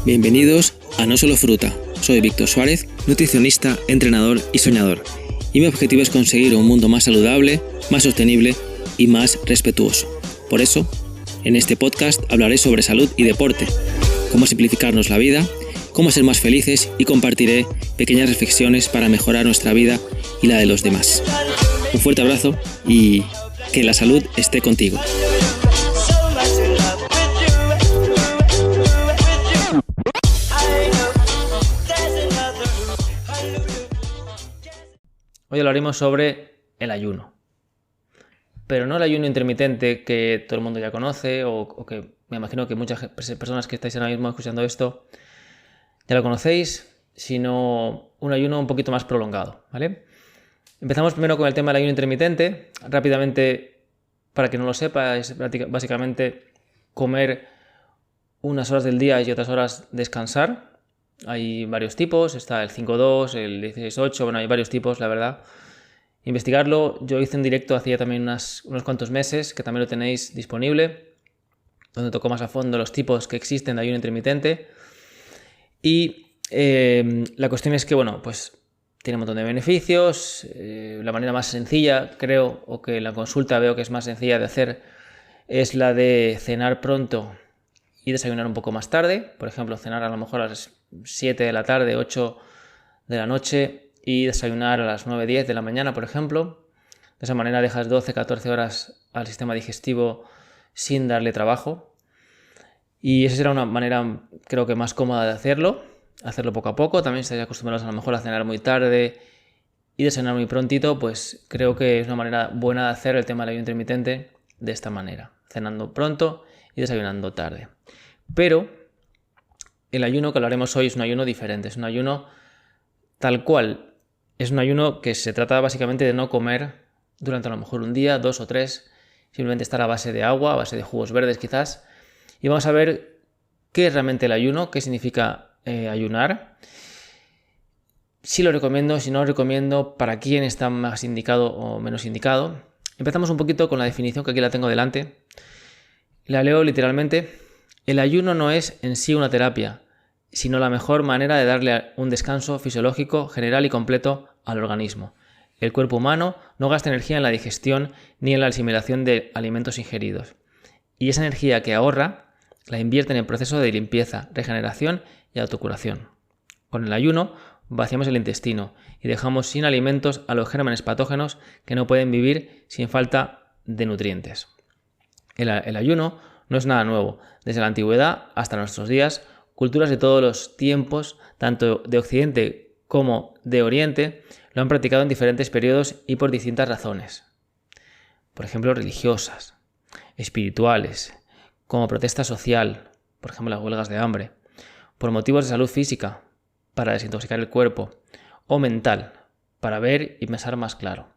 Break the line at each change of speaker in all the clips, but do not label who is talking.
Bienvenidos a No Solo Fruta. Soy Víctor Suárez, nutricionista, entrenador y soñador. Y mi objetivo es conseguir un mundo más saludable, más sostenible y más respetuoso. Por eso, en este podcast hablaré sobre salud y deporte, cómo simplificarnos la vida, cómo ser más felices y compartiré pequeñas reflexiones para mejorar nuestra vida y la de los demás. Un fuerte abrazo y que la salud esté contigo. Hoy hablaremos sobre el ayuno, pero no el ayuno intermitente que todo el mundo ya conoce o que me imagino que muchas personas que estáis ahora mismo escuchando esto ya lo conocéis, sino un ayuno un poquito más prolongado, ¿vale? Empezamos primero con el tema del ayuno intermitente. Rápidamente, para que no lo sepa, es básicamente comer unas horas del día y otras horas descansar. Hay varios tipos, está el 5-2, el 16-8, bueno, hay varios tipos, la verdad. Investigarlo, yo hice un directo hacía también unos cuantos meses, que también lo tenéis disponible, donde tocó más a fondo los tipos que existen de ayuno intermitente. Y la cuestión es que, bueno, pues tiene un montón de beneficios. La manera más sencilla, creo, o que la consulta veo que es más sencilla de hacer, es la de cenar pronto y desayunar un poco más tarde. Por ejemplo, cenar a lo mejor a las 7 de la tarde, 8 de la noche y desayunar a las 9-10 de la mañana, por ejemplo. De esa manera dejas 12-14 horas al sistema digestivo sin darle trabajo. Y esa será una manera, creo que más cómoda de hacerlo poco a poco. También si estáis acostumbrados a lo mejor a cenar muy tarde y desayunar muy prontito, pues creo que es una manera buena de hacer el tema del ayuno intermitente de esta manera, cenando pronto y desayunando tarde. Pero el ayuno que hablaremos hoy es un ayuno diferente, es un ayuno tal cual. Es un ayuno que se trata básicamente de no comer durante a lo mejor un día, 2 o 3, simplemente estar a base de agua, a base de jugos verdes quizás. Y vamos a ver qué es realmente el ayuno, qué significa ayunar. Si lo recomiendo, si no lo recomiendo, para quién está más indicado o menos indicado. Empezamos un poquito con la definición que aquí la tengo delante. La leo literalmente. El ayuno no es en sí una terapia, sino la mejor manera de darle un descanso fisiológico general y completo al organismo. El cuerpo humano no gasta energía en la digestión ni en la asimilación de alimentos ingeridos. Y esa energía que ahorra la invierte en el proceso de limpieza, regeneración y autocuración. Con el ayuno vaciamos el intestino y dejamos sin alimentos a los gérmenes patógenos que no pueden vivir sin falta de nutrientes. El ayuno no es nada nuevo. Desde la antigüedad hasta nuestros días, culturas de todos los tiempos, tanto de Occidente como de Oriente, lo han practicado en diferentes periodos y por distintas razones. Por ejemplo, religiosas, espirituales, como protesta social, por ejemplo las huelgas de hambre, por motivos de salud física, para desintoxicar el cuerpo, o mental, para ver y pensar más claro.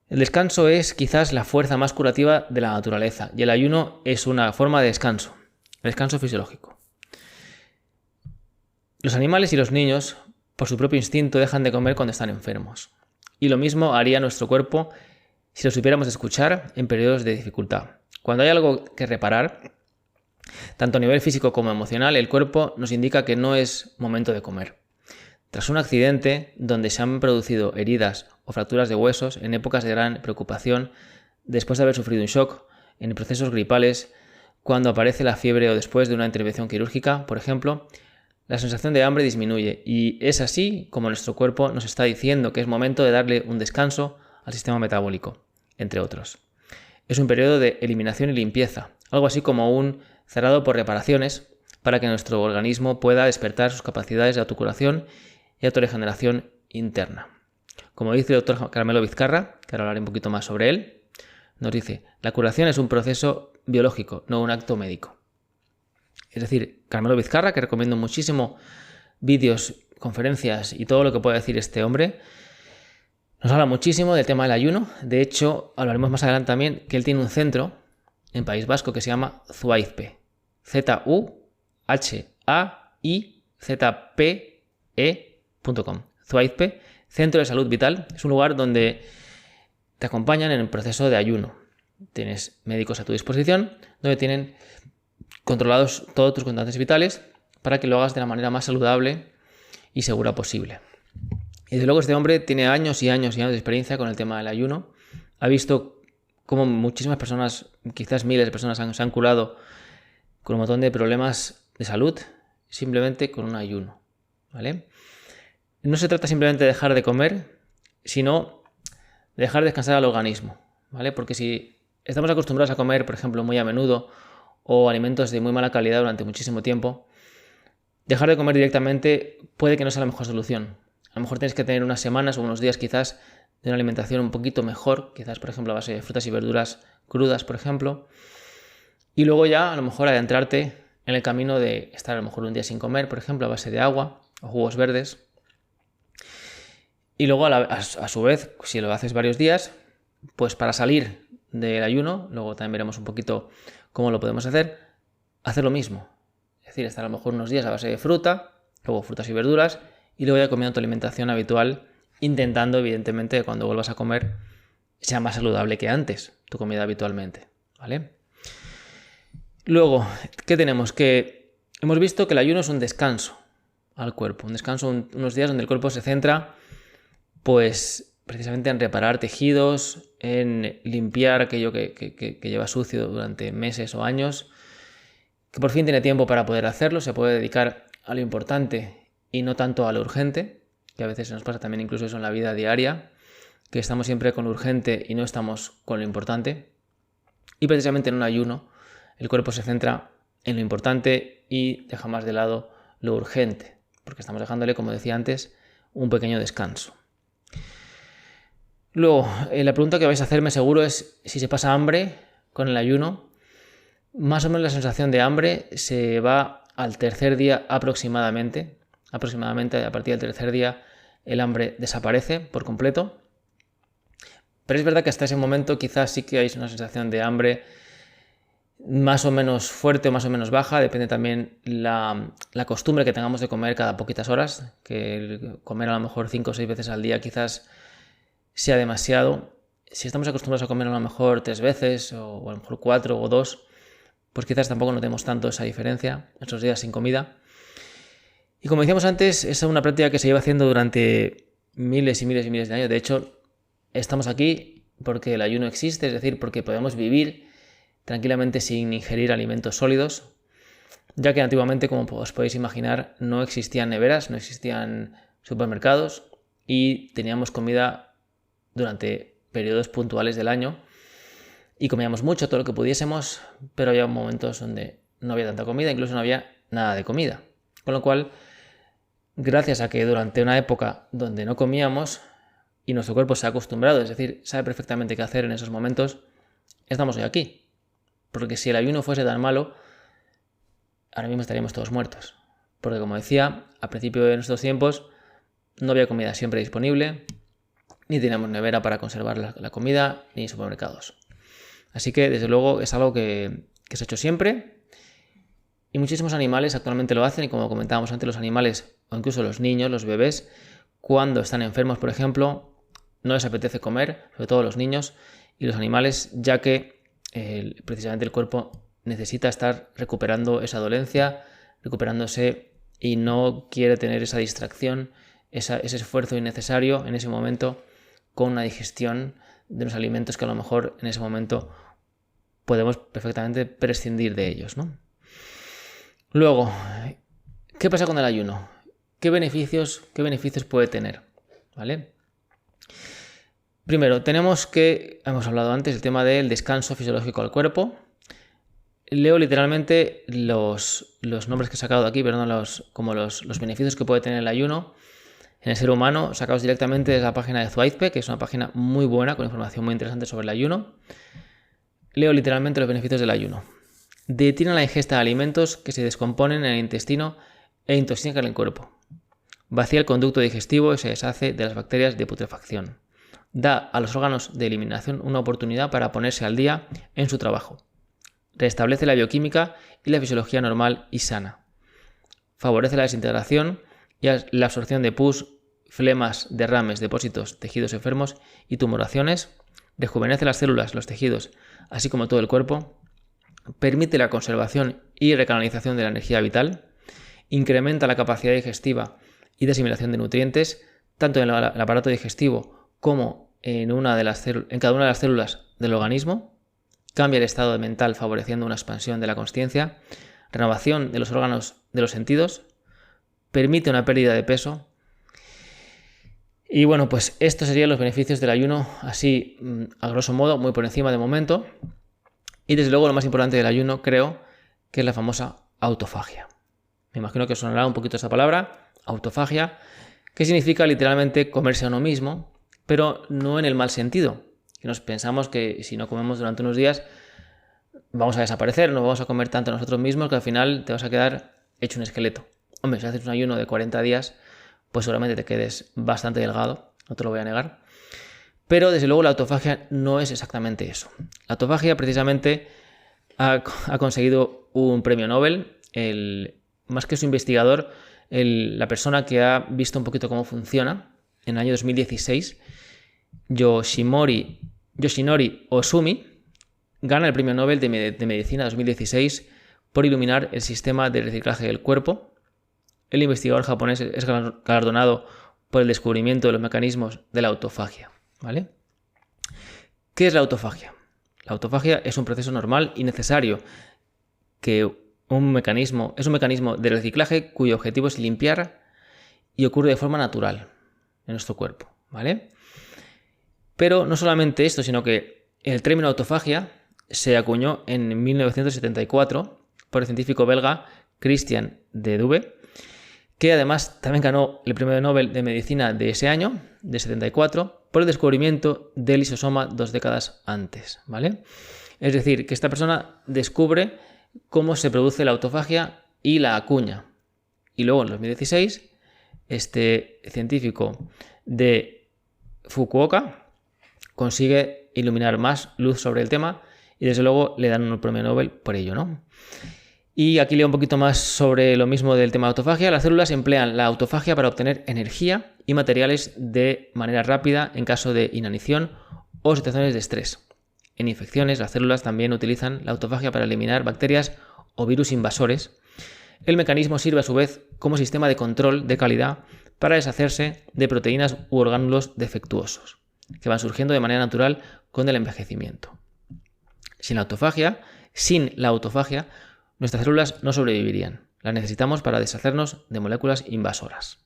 El descanso es quizás la fuerza más curativa de la naturaleza y el ayuno es una forma de descanso, el descanso fisiológico. Los animales y los niños, por su propio instinto, dejan de comer cuando están enfermos. Y lo mismo haría nuestro cuerpo si lo supiéramos escuchar en periodos de dificultad. Cuando hay algo que reparar, tanto a nivel físico como emocional, el cuerpo nos indica que no es momento de comer. Tras un accidente donde se han producido heridas o fracturas de huesos en épocas de gran preocupación, después de haber sufrido un shock, en procesos gripales, cuando aparece la fiebre o después de una intervención quirúrgica, por ejemplo, la sensación de hambre disminuye y es así como nuestro cuerpo nos está diciendo que es momento de darle un descanso al sistema metabólico, entre otros. Es un periodo de eliminación y limpieza, algo así como un cerrado por reparaciones para que nuestro organismo pueda despertar sus capacidades de autocuración y autorregeneración interna. Como dice el doctor Carmelo Vizcarra, que ahora hablaré un poquito más sobre él, nos dice: la curación es un proceso biológico, no un acto médico. Es decir, Carmelo Vizcarra, que recomiendo muchísimo vídeos, conferencias y todo lo que pueda decir este hombre, nos habla muchísimo del tema del ayuno. De hecho, hablaremos más adelante también que él tiene un centro en País Vasco que se llama Zuaizpe. ZUHAIZPE.com. Zuaizpe, Centro de Salud Vital. Es un lugar donde te acompañan en el proceso de ayuno. Tienes médicos a tu disposición donde tienen controlados todos tus constantes vitales para que lo hagas de la manera más saludable y segura posible. Y desde luego este hombre tiene años y años y años de experiencia con el tema del ayuno. Ha visto cómo muchísimas personas, quizás miles de personas se han curado con un montón de problemas de salud simplemente con un ayuno, ¿vale? No se trata simplemente de dejar de comer, sino de dejar descansar al organismo, ¿vale? Porque si estamos acostumbrados a comer, por ejemplo, muy a menudo o alimentos de muy mala calidad durante muchísimo tiempo, dejar de comer directamente puede que no sea la mejor solución. A lo mejor tienes que tener unas semanas o unos días quizás de una alimentación un poquito mejor, quizás por ejemplo a base de frutas y verduras crudas, por ejemplo, y luego ya a lo mejor adentrarte en el camino de estar a lo mejor un día sin comer, por ejemplo, a base de agua o jugos verdes. Y luego a su vez, si lo haces varios días, pues para salir del ayuno, luego también veremos un poquito cómo lo podemos hacer lo mismo. Es decir, estar a lo mejor unos días a base de fruta, luego frutas y verduras, y luego ya comiendo tu alimentación habitual, intentando evidentemente que cuando vuelvas a comer sea más saludable que antes tu comida habitualmente, ¿vale? Luego, ¿qué tenemos? Que hemos visto que el ayuno es un descanso al cuerpo, un descanso, unos días donde el cuerpo se centra pues precisamente en reparar tejidos, en limpiar aquello que lleva sucio durante meses o años, que por fin tiene tiempo para poder hacerlo, se puede dedicar a lo importante y no tanto a lo urgente, que a veces nos pasa también incluso eso en la vida diaria, que estamos siempre con lo urgente y no estamos con lo importante. Y precisamente en un ayuno el cuerpo se centra en lo importante y deja más de lado lo urgente, porque estamos dejándole, como decía antes, un pequeño descanso. Luego, la pregunta que vais a hacerme seguro es si se pasa hambre con el ayuno. Más o menos la sensación de hambre se va al tercer día aproximadamente. Aproximadamente a partir del tercer día el hambre desaparece por completo. Pero es verdad que hasta ese momento quizás sí que hay una sensación de hambre más o menos fuerte o más o menos baja. Depende también la costumbre que tengamos de comer cada poquitas horas. Que comer a lo mejor 5 o 6 veces al día quizás sea demasiado. Si estamos acostumbrados a comer a lo mejor 3 veces o a lo mejor 4 o 2, pues quizás tampoco notemos tanto esa diferencia esos días sin comida. Y como decíamos antes, es una práctica que se lleva haciendo durante miles y miles y miles de años. De hecho, estamos aquí porque el ayuno existe, es decir, porque podemos vivir tranquilamente sin ingerir alimentos sólidos, ya que antiguamente, como os podéis imaginar, no existían neveras, no existían supermercados y teníamos comida durante periodos puntuales del año y comíamos mucho, todo lo que pudiésemos, pero había momentos donde no había tanta comida, incluso no había nada de comida. Con lo cual, gracias a que durante una época donde no comíamos y nuestro cuerpo se ha acostumbrado, es decir, sabe perfectamente qué hacer en esos momentos, estamos hoy aquí. Porque si el ayuno fuese tan malo, ahora mismo estaríamos todos muertos. Porque como decía, al principio de nuestros tiempos no había comida siempre disponible, ni teníamos nevera para conservar la comida, ni supermercados. Así que desde luego es algo que se ha hecho siempre y muchísimos animales actualmente lo hacen, y como comentábamos antes, los animales o incluso los niños, los bebés, cuando están enfermos, por ejemplo, no les apetece comer, sobre todo los niños y los animales, ya que precisamente el cuerpo necesita estar recuperando esa dolencia, recuperándose, y no quiere tener esa distracción, ese esfuerzo innecesario en ese momento con una digestión de los alimentos que a lo mejor en ese momento podemos perfectamente prescindir de ellos, ¿no? Luego, ¿qué pasa con el ayuno? ¿Qué beneficios puede tener? ¿Vale? Primero, hemos hablado antes del tema del descanso fisiológico al cuerpo. Leo literalmente los nombres que he sacado de aquí, perdón, los beneficios que puede tener el ayuno en el ser humano, sacados directamente de la página de Zwaizpe, que es una página muy buena, con información muy interesante sobre el ayuno. Leo literalmente los beneficios del ayuno. Detiene la ingesta de alimentos que se descomponen en el intestino e intoxican el cuerpo. Vacía el conducto digestivo y se deshace de las bacterias de putrefacción. Da a los órganos de eliminación una oportunidad para ponerse al día en su trabajo. Restablece la bioquímica y la fisiología normal y sana. Favorece la desintegración y la absorción de pus, flemas, derrames, depósitos, tejidos enfermos y tumoraciones. Rejuvenece las células, los tejidos, así como todo el cuerpo. Permite la conservación y recanalización de la energía vital. incrementa la capacidad digestiva y de asimilación de nutrientes, tanto en el aparato digestivo como en cada una de las células del organismo, cambia el estado mental favoreciendo una expansión de la consciencia, renovación de los órganos de los sentidos, permite una pérdida de peso. Y bueno, pues estos serían los beneficios del ayuno, así a grosso modo, muy por encima de momento. Y desde luego lo más importante del ayuno, creo, que es la famosa autofagia. Me imagino que sonará un poquito esa palabra, autofagia, que significa literalmente comerse a uno mismo, pero no en el mal sentido. Que nos pensamos que si no comemos durante unos días vamos a desaparecer, no vamos a comer tanto nosotros mismos que al final te vas a quedar hecho un esqueleto. Hombre, si haces un ayuno de 40 días, pues seguramente te quedes bastante delgado, no te lo voy a negar. Pero desde luego la autofagia no es exactamente eso. La autofagia precisamente ha conseguido un premio Nobel, más que su investigador, la persona que ha visto un poquito cómo funciona, en el año 2016, Yoshinori Ohsumi, gana el premio Nobel de Medicina 2016 por iluminar el sistema de reciclaje del cuerpo. El investigador japonés es galardonado por el descubrimiento de los mecanismos de la autofagia, ¿vale? ¿Qué es la autofagia? La autofagia es un proceso normal y necesario que es un mecanismo de reciclaje cuyo objetivo es limpiar y ocurre de forma natural en nuestro cuerpo, ¿vale? Pero no solamente esto, sino que el término autofagia se acuñó en 1974 por el científico belga Christian de Duve, que además también ganó el premio Nobel de Medicina de ese año, de 74, por el descubrimiento del lisosoma 2 décadas antes, ¿vale? Es decir, que esta persona descubre cómo se produce la autofagia y la acuña. Y luego en 2016, este científico de Fukuoka consigue iluminar más luz sobre el tema y desde luego le dan un premio Nobel por ello, ¿no? Y aquí leo un poquito más sobre lo mismo del tema de autofagia. Las células emplean la autofagia para obtener energía y materiales de manera rápida en caso de inanición o situaciones de estrés. En infecciones, las células también utilizan la autofagia para eliminar bacterias o virus invasores. El mecanismo sirve a su vez como sistema de control de calidad para deshacerse de proteínas u orgánulos defectuosos, que van surgiendo de manera natural con el envejecimiento. Sin la autofagia, nuestras células no sobrevivirían. Las necesitamos para deshacernos de moléculas invasoras.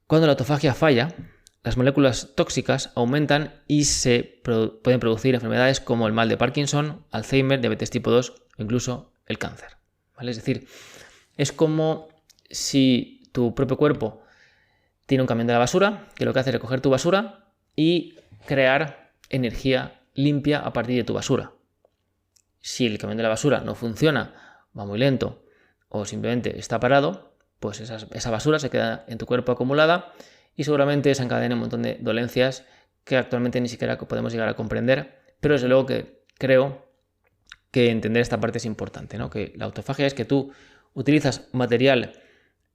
Cuando la autofagia falla, las moléculas tóxicas aumentan y se pueden producir enfermedades como el mal de Parkinson, Alzheimer, diabetes tipo 2 o incluso el cáncer, ¿vale? Es decir, es como si tu propio cuerpo tiene un camión de la basura que lo que hace es recoger tu basura y crear energía limpia a partir de tu basura. Si el camión de la basura no funciona, va muy lento o simplemente está parado, pues esa basura se queda en tu cuerpo acumulada y seguramente desencadena un montón de dolencias que actualmente ni siquiera podemos llegar a comprender, pero desde luego que creo que entender esta parte es importante, ¿no? Que la autofagia es que tú utilizas material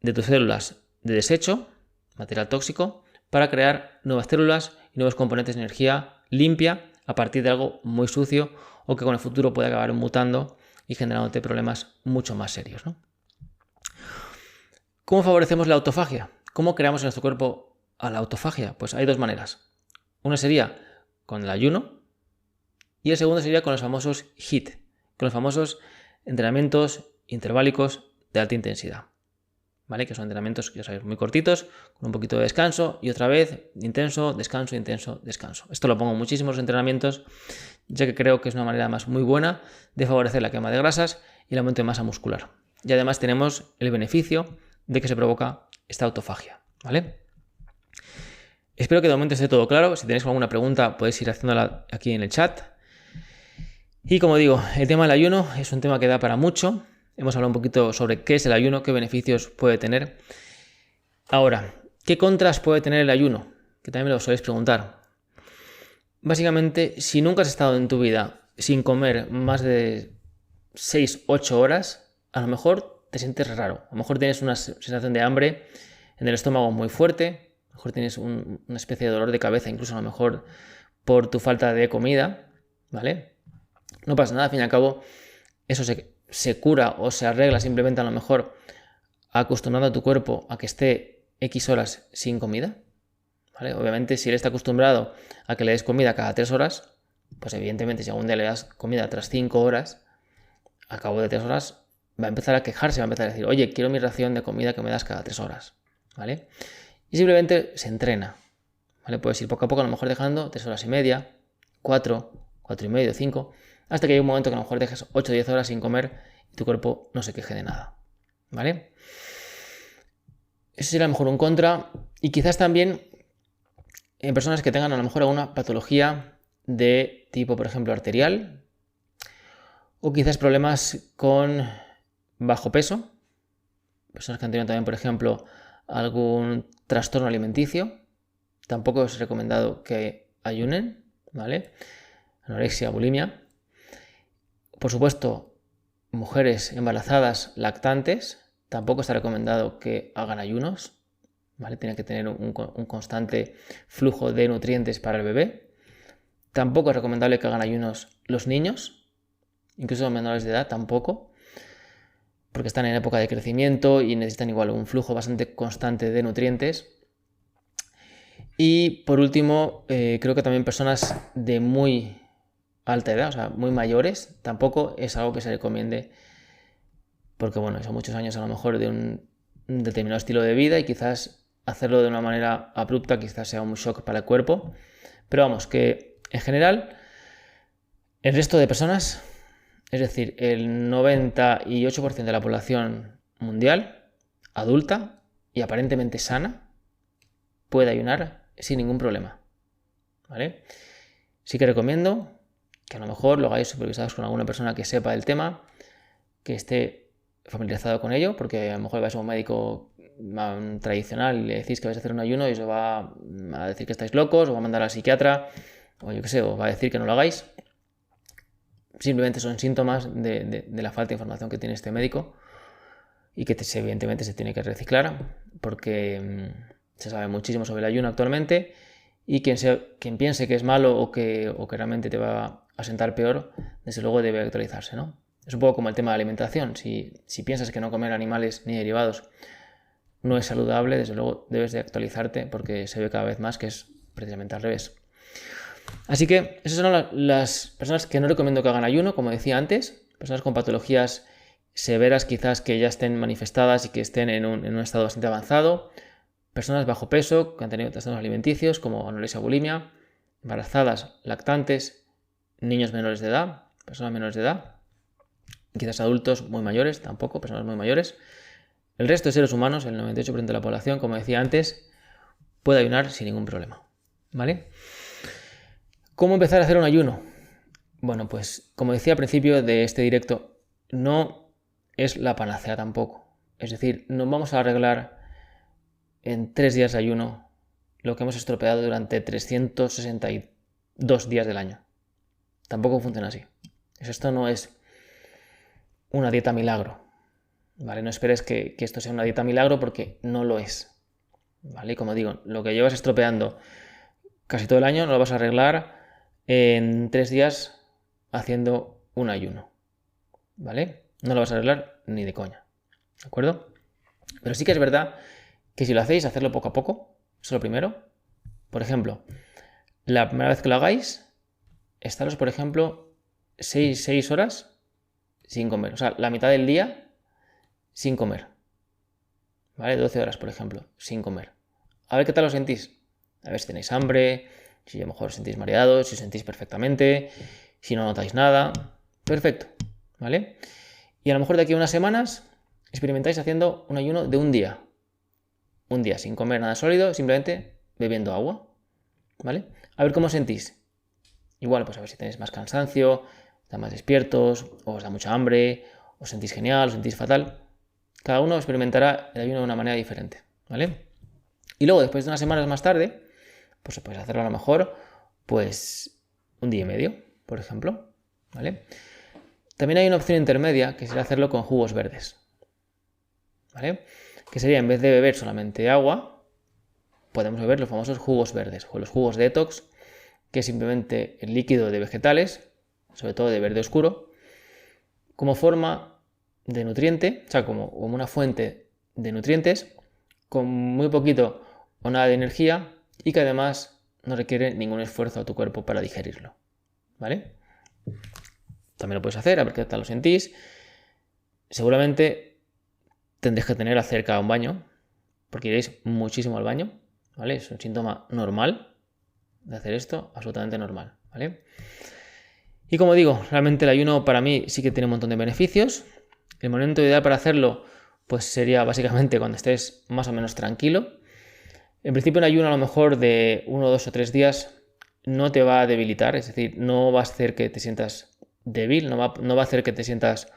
de tus células de desecho, material tóxico, para crear nuevas células y nuevos componentes de energía limpia a partir de algo muy sucio o que con el futuro puede acabar mutando y generándote problemas mucho más serios, ¿no? ¿Cómo favorecemos la autofagia? ¿Cómo creamos en nuestro cuerpo a la autofagia? Pues hay dos maneras. Una sería con el ayuno y el segundo sería con los famosos HIIT, con los famosos entrenamientos interválicos de alta intensidad, ¿vale? Que son entrenamientos, ya sabéis, muy cortitos, con un poquito de descanso y otra vez intenso, descanso, intenso, descanso. Esto lo pongo muchísimo en los entrenamientos, ya que creo que es una manera más muy buena de favorecer la quema de grasas y el aumento de masa muscular. Y además tenemos el beneficio de que se provoca esta autofagia, ¿vale? Espero que de momento esté todo claro. Si tenéis alguna pregunta podéis ir haciéndola aquí en el chat. Y como digo, el tema del ayuno es un tema que da para mucho. Hemos hablado un poquito sobre qué es el ayuno, qué beneficios puede tener. Ahora, ¿qué contras puede tener el ayuno? Que también me lo soléis preguntar. Básicamente, si nunca has estado en tu vida sin comer más de 6-8 horas, a lo mejor te sientes raro. A lo mejor tienes una sensación de hambre en el estómago muy fuerte. A lo mejor tienes una especie de dolor de cabeza, incluso a lo mejor por tu falta de comida, ¿vale? No pasa nada, al fin y al cabo, eso se se cura o se arregla simplemente a lo mejor acostumbrando a tu cuerpo a que esté X horas sin comida, ¿vale? Obviamente, si él está acostumbrado a que le des comida cada 3 horas, pues evidentemente si algún día le das comida tras 5 horas, al cabo de 3 horas va a empezar a quejarse, va a empezar a decir, oye, quiero mi ración de comida que me das cada 3 horas, ¿vale? Y simplemente se entrena, ¿vale? Puedes ir poco a poco a lo mejor dejando 3 horas y media, 4, 4 y medio, 5, hasta que hay un momento que a lo mejor dejes 8 o 10 horas sin comer y tu cuerpo no se queje de nada, ¿vale? Ese sería a lo mejor un contra. Y quizás también en personas que tengan a lo mejor alguna patología de tipo, por ejemplo, arterial, o quizás problemas con bajo peso, personas que han tenido también, por ejemplo, algún trastorno alimenticio, tampoco es recomendado que ayunen, ¿vale? Anorexia, bulimia. Por supuesto, mujeres embarazadas, lactantes, tampoco está recomendado que hagan ayunos, ¿vale? Tienen que tener un constante flujo de nutrientes para el bebé. Tampoco es recomendable que hagan ayunos los niños, incluso los menores de edad tampoco, porque están en época de crecimiento y necesitan igual un flujo bastante constante de nutrientes. Y por último, creo que también personas de muy alta edad, o sea, muy mayores, tampoco es algo que se recomiende, porque bueno, son muchos años a lo mejor de un determinado estilo de vida y quizás hacerlo de una manera abrupta quizás sea un shock para el cuerpo. Pero vamos, que en general el resto de personas, es decir, el 98% de la población mundial, adulta y aparentemente sana, puede ayunar sin ningún problema, ¿vale? Sí que recomiendo que a lo mejor lo hagáis supervisados con alguna persona que sepa del tema, que esté familiarizado con ello, porque a lo mejor vais a un médico tradicional y le decís que vais a hacer un ayuno y os va a decir que estáis locos, os va a mandar al psiquiatra, o yo qué sé, os va a decir que no lo hagáis. Simplemente son síntomas de la falta de información que tiene este médico y que evidentemente se tiene que reciclar, porque se sabe muchísimo sobre el ayuno actualmente y quien piense que es malo o que realmente te va a sentar peor, desde luego debe actualizarse, ¿no? Es un poco como el tema de la alimentación. Si piensas que no comer animales ni derivados no es saludable, desde luego debes de actualizarte porque se ve cada vez más que es precisamente al revés. Así que esas son las personas que no recomiendo que hagan ayuno, como decía antes, personas con patologías severas quizás que ya estén manifestadas y que estén en un estado bastante avanzado, personas bajo peso que han tenido trastornos alimenticios como anorexia o bulimia, embarazadas, lactantes, niños menores de edad, personas menores de edad, quizás adultos muy mayores, tampoco, personas muy mayores. El resto de seres humanos, el 98% de la población, como decía antes, puede ayunar sin ningún problema, ¿vale? ¿Cómo empezar a hacer un ayuno? Bueno, pues como decía al principio de este directo, no es la panacea tampoco. Es decir, no vamos a arreglar en 3 días de ayuno lo que hemos estropeado durante 362 días del año. Tampoco funciona así. Esto no es una dieta milagro, ¿vale? No esperes que esto sea una dieta milagro porque no lo es, ¿vale? Y como digo, lo que llevas estropeando casi todo el año no lo vas a arreglar en 3 días haciendo un ayuno, ¿vale? No lo vas a arreglar ni de coña, ¿de acuerdo? Pero sí que es verdad que si lo hacéis, hacerlo poco a poco, eso es lo primero. Por ejemplo, la primera vez que lo hagáis, estaros, por ejemplo, 6 horas sin comer, o sea, la mitad del día sin comer, ¿vale? 12 horas, por ejemplo, sin comer. A ver qué tal lo sentís. A ver si tenéis hambre, si a lo mejor os sentís mareados, si os sentís perfectamente, si no notáis nada. Perfecto, ¿vale? Y a lo mejor de aquí a unas semanas experimentáis haciendo un ayuno de un día. Un día sin comer nada sólido, simplemente bebiendo agua, ¿vale? A ver cómo os sentís. Igual, pues a ver si tenéis más cansancio, estáis más despiertos, o os da mucha hambre, os sentís genial, os sentís fatal. Cada uno experimentará el ayuno de una manera diferente, ¿vale? Y luego, después de unas semanas más tarde, pues podéis hacerlo a lo mejor, pues, un día y medio, por ejemplo, ¿vale? También hay una opción intermedia, que sería hacerlo con jugos verdes, ¿vale? Que sería, en vez de beber solamente agua, podemos beber los famosos jugos verdes, o los jugos detox, que es simplemente el líquido de vegetales, sobre todo de verde oscuro, como forma de nutriente, o sea, como una fuente de nutrientes con muy poquito o nada de energía y que además no requiere ningún esfuerzo a tu cuerpo para digerirlo, ¿vale? También lo puedes hacer, a ver qué tal lo sentís. Seguramente tendréis que tener cerca un baño, porque iréis muchísimo al baño, ¿vale? Es un síntoma normal de hacer esto, absolutamente normal, ¿vale? Y como digo, realmente el ayuno para mí sí que tiene un montón de beneficios. El momento ideal para hacerlo pues sería básicamente cuando estés más o menos tranquilo. En principio un ayuno a lo mejor de 1, 2 o 3 días no te va a debilitar, es decir, no va a hacer que te sientas débil, no va a hacer que te sientas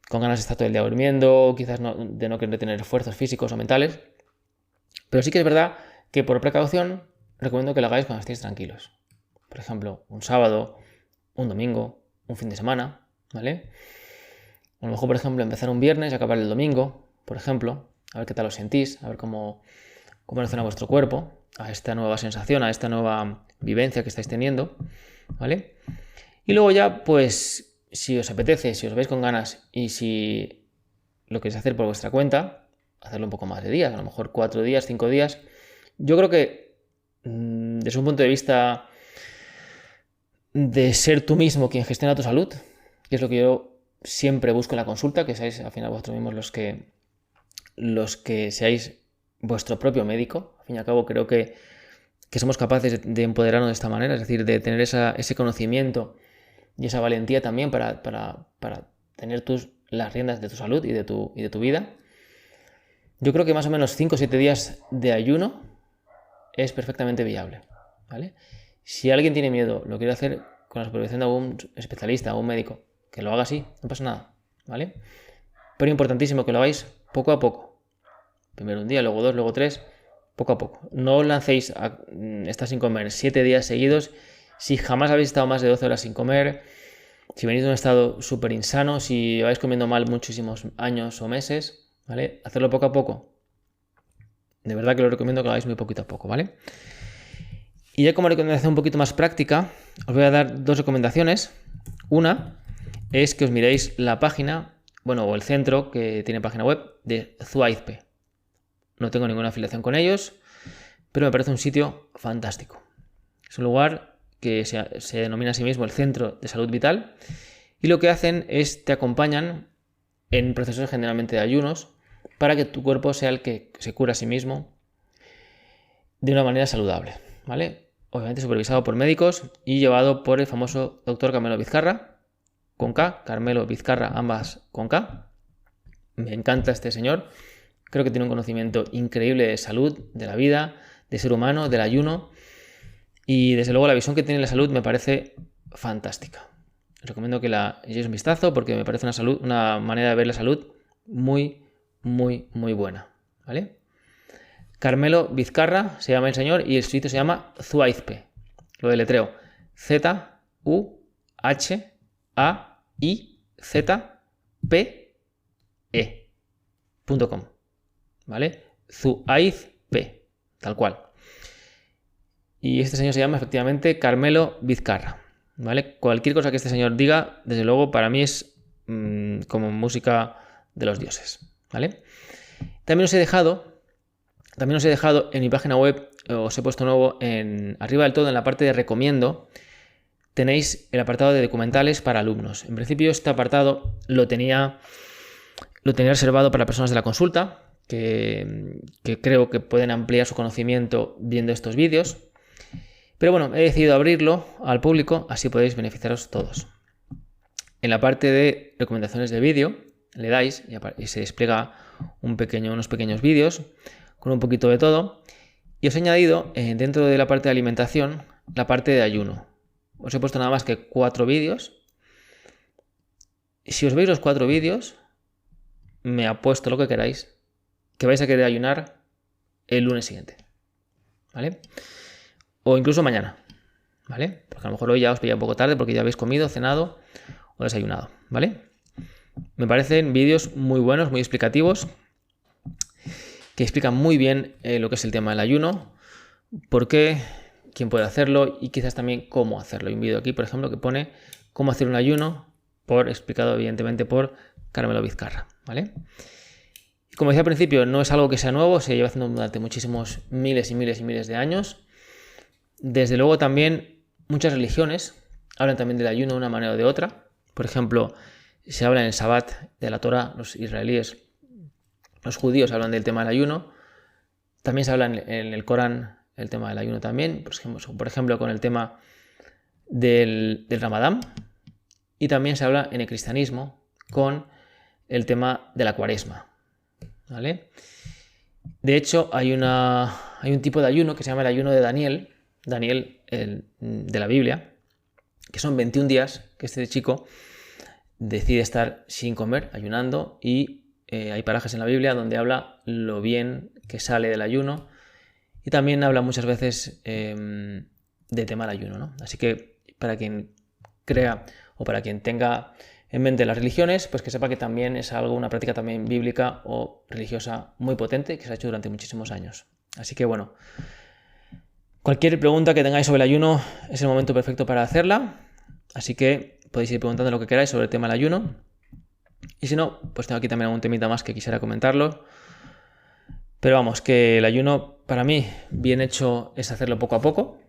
con ganas de estar todo el día durmiendo, quizás de no querer tener esfuerzos físicos o mentales. Pero sí que es verdad que por precaución recomiendo que lo hagáis cuando estéis tranquilos. Por ejemplo, un sábado, un domingo, un fin de semana, ¿vale? A lo mejor, por ejemplo, empezar un viernes y acabar el domingo, por ejemplo, a ver qué tal os sentís, a ver cómo reacciona vuestro cuerpo a esta nueva sensación, a esta nueva vivencia que estáis teniendo, ¿vale? Y luego ya, pues, si os apetece, si os veis con ganas y si lo queréis hacer por vuestra cuenta, hacerlo un poco más de días, a lo mejor 4 días, 5 días. Yo creo que desde un punto de vista de ser tú mismo quien gestiona tu salud, que es lo que yo siempre busco en la consulta, que seáis al final vosotros mismos los que seáis vuestro propio médico. Al fin y al cabo creo que somos capaces de empoderarnos de esta manera, es decir, de tener ese conocimiento y esa valentía también para tener las riendas de tu salud y de tu vida. Yo creo que más o menos 5 o 7 días de ayuno es perfectamente viable, ¿vale? Si alguien tiene miedo, lo quiere hacer con la supervisión de algún especialista, algún médico, que lo haga así, no pasa nada, ¿vale? Pero importantísimo que lo hagáis poco a poco. Primero un día, luego 2, luego 3, poco a poco. No os lancéis a estar sin comer 7 días seguidos si jamás habéis estado más de 12 horas sin comer, si venís de un estado súper insano, si vais comiendo mal muchísimos años o meses, ¿vale? Hacerlo poco a poco. De verdad que lo recomiendo que lo hagáis muy poquito a poco, ¿vale? Y ya como recomendación un poquito más práctica, os voy a dar 2 recomendaciones. Una es que os miréis la página, o el centro que tiene página web de Zwipe. No tengo ninguna afiliación con ellos, pero me parece un sitio fantástico. Es un lugar que se denomina a sí mismo el Centro de Salud Vital y lo que hacen es te acompañan en procesos generalmente de ayunos para que tu cuerpo sea el que se cura a sí mismo de una manera saludable, ¿vale? Obviamente supervisado por médicos y llevado por el famoso doctor Carmelo Vizcarra, con K, Carmelo Vizcarra, ambas con K. Me encanta este señor, creo que tiene un conocimiento increíble de salud, de la vida, de ser humano, del ayuno y desde luego la visión que tiene de la salud me parece fantástica. Os recomiendo que la echéis un vistazo porque me parece una manera de ver la salud muy, muy, muy buena, ¿vale? Carmelo Vizcarra se llama el señor y el sitio se llama Zwipe. Lo deletreo ZUHAIZPE.com, ¿vale? Zwipe, tal cual. Y este señor se llama efectivamente Carmelo Vizcarra, ¿vale? Cualquier cosa que este señor diga, desde luego, para mí es como música de los dioses, ¿vale? También os he dejado en mi página web, os he puesto nuevo arriba del todo, en la parte de recomiendo, tenéis el apartado de documentales para alumnos. En principio este apartado lo tenía reservado para personas de la consulta, que creo que pueden ampliar su conocimiento viendo estos vídeos. Pero bueno, he decidido abrirlo al público, así podéis beneficiaros todos. En la parte de recomendaciones de vídeo, le dais y se despliega unos pequeños vídeos con un poquito de todo. Y os he añadido dentro de la parte de alimentación la parte de ayuno. Os he puesto nada más que 4 vídeos. Si os veis los 4 vídeos, me apuesto lo que queráis, que vais a querer ayunar el lunes siguiente, ¿vale? O incluso mañana, ¿vale? Porque a lo mejor hoy ya os pilla un poco tarde porque ya habéis comido, cenado o desayunado, ¿vale? Me parecen vídeos muy buenos, muy explicativos, que explican muy bien lo que es el tema del ayuno, por qué, quién puede hacerlo y quizás también cómo hacerlo. Hay un vídeo aquí, por ejemplo, que pone cómo hacer un ayuno, explicado evidentemente por Carmelo Vizcarra, ¿vale? Como decía al principio, no es algo que sea nuevo, se lleva haciendo durante muchísimos miles y miles y miles de años. Desde luego también muchas religiones hablan también del ayuno de una manera o de otra. Por ejemplo, se habla en el Sabbat de la Torá, los israelíes, los judíos hablan del tema del ayuno. También se habla en el Corán el tema del ayuno también, por ejemplo con el tema del Ramadán. Y también se habla en el cristianismo con el tema de la Cuaresma, ¿vale? De hecho, hay un tipo de ayuno que se llama el ayuno de Daniel, de la Biblia, que son 21 días que este chico decide estar sin comer, ayunando, y hay parajes en la Biblia donde habla lo bien que sale del ayuno, y también habla muchas veces del tema del ayuno, ¿no? Así que para quien crea o para quien tenga en mente las religiones, pues que sepa que también es una práctica también bíblica o religiosa muy potente que se ha hecho durante muchísimos años. Así que bueno, cualquier pregunta que tengáis sobre el ayuno es el momento perfecto para hacerla, así que podéis ir preguntando lo que queráis sobre el tema del ayuno. Y si no, pues tengo aquí también algún temita más que quisiera comentarlo. Pero vamos, que el ayuno para mí bien hecho es hacerlo poco a poco,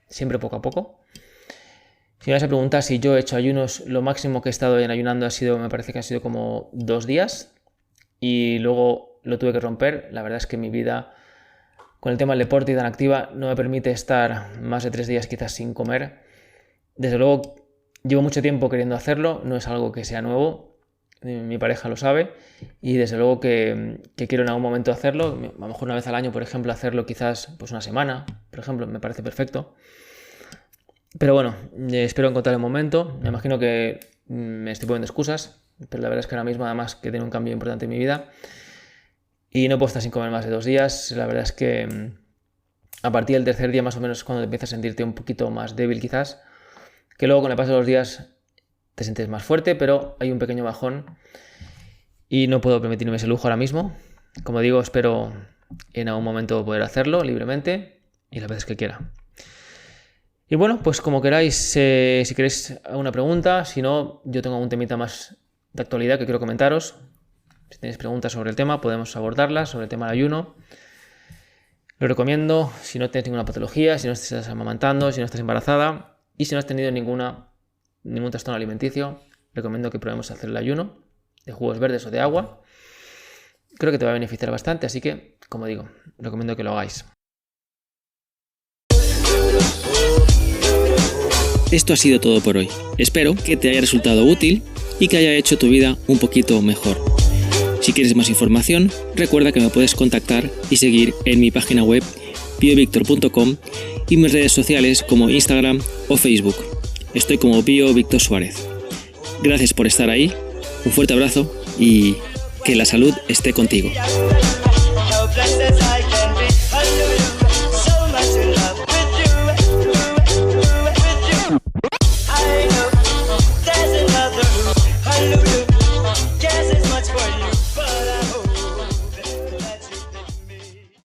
siempre poco a poco. Si me vas a preguntar si yo he hecho ayunos, lo máximo que he estado en ayunando me parece que ha sido como 2 días y luego lo tuve que romper. La verdad es que mi vida con el tema del deporte y tan activa no me permite estar más de 3 días quizás sin comer. Desde luego llevo mucho tiempo queriendo hacerlo, no es algo que sea nuevo, mi pareja lo sabe y desde luego que quiero en algún momento hacerlo, a lo mejor una vez al año, por ejemplo, hacerlo quizás pues una semana, por ejemplo, me parece perfecto. Pero bueno, espero encontrar el momento. Me imagino que me estoy poniendo excusas, pero la verdad es que ahora mismo además que tiene un cambio importante en mi vida y no puedo estar sin comer más de 2 días. La verdad es que a partir del tercer día más o menos es cuando empiezas a sentirte un poquito más débil quizás, que luego con el paso de los días te sientes más fuerte, pero hay un pequeño bajón y no puedo permitirme ese lujo ahora mismo. Como digo, espero en algún momento poder hacerlo libremente y las veces que quiera. Y bueno, pues como queráis, si queréis alguna pregunta, si no, yo tengo algún temita más de actualidad que quiero comentaros. Si tenéis preguntas sobre el tema, podemos abordarlas, sobre el tema del ayuno. Lo recomiendo si no tenéis ninguna patología, si no estás amamantando, si no estás embarazada y si no has tenido ningún trastorno alimenticio, recomiendo que probemos hacer el ayuno de jugos verdes o de agua. Creo que te va a beneficiar bastante, así que, como digo, recomiendo que lo hagáis.
Esto ha sido todo por hoy. Espero que te haya resultado útil y que haya hecho tu vida un poquito mejor. Si quieres más información, recuerda que me puedes contactar y seguir en mi página web biovictor.com y mis redes sociales como Instagram o Facebook. Estoy como Bio Víctor Suárez. Gracias por estar ahí, un fuerte abrazo y que la salud esté contigo.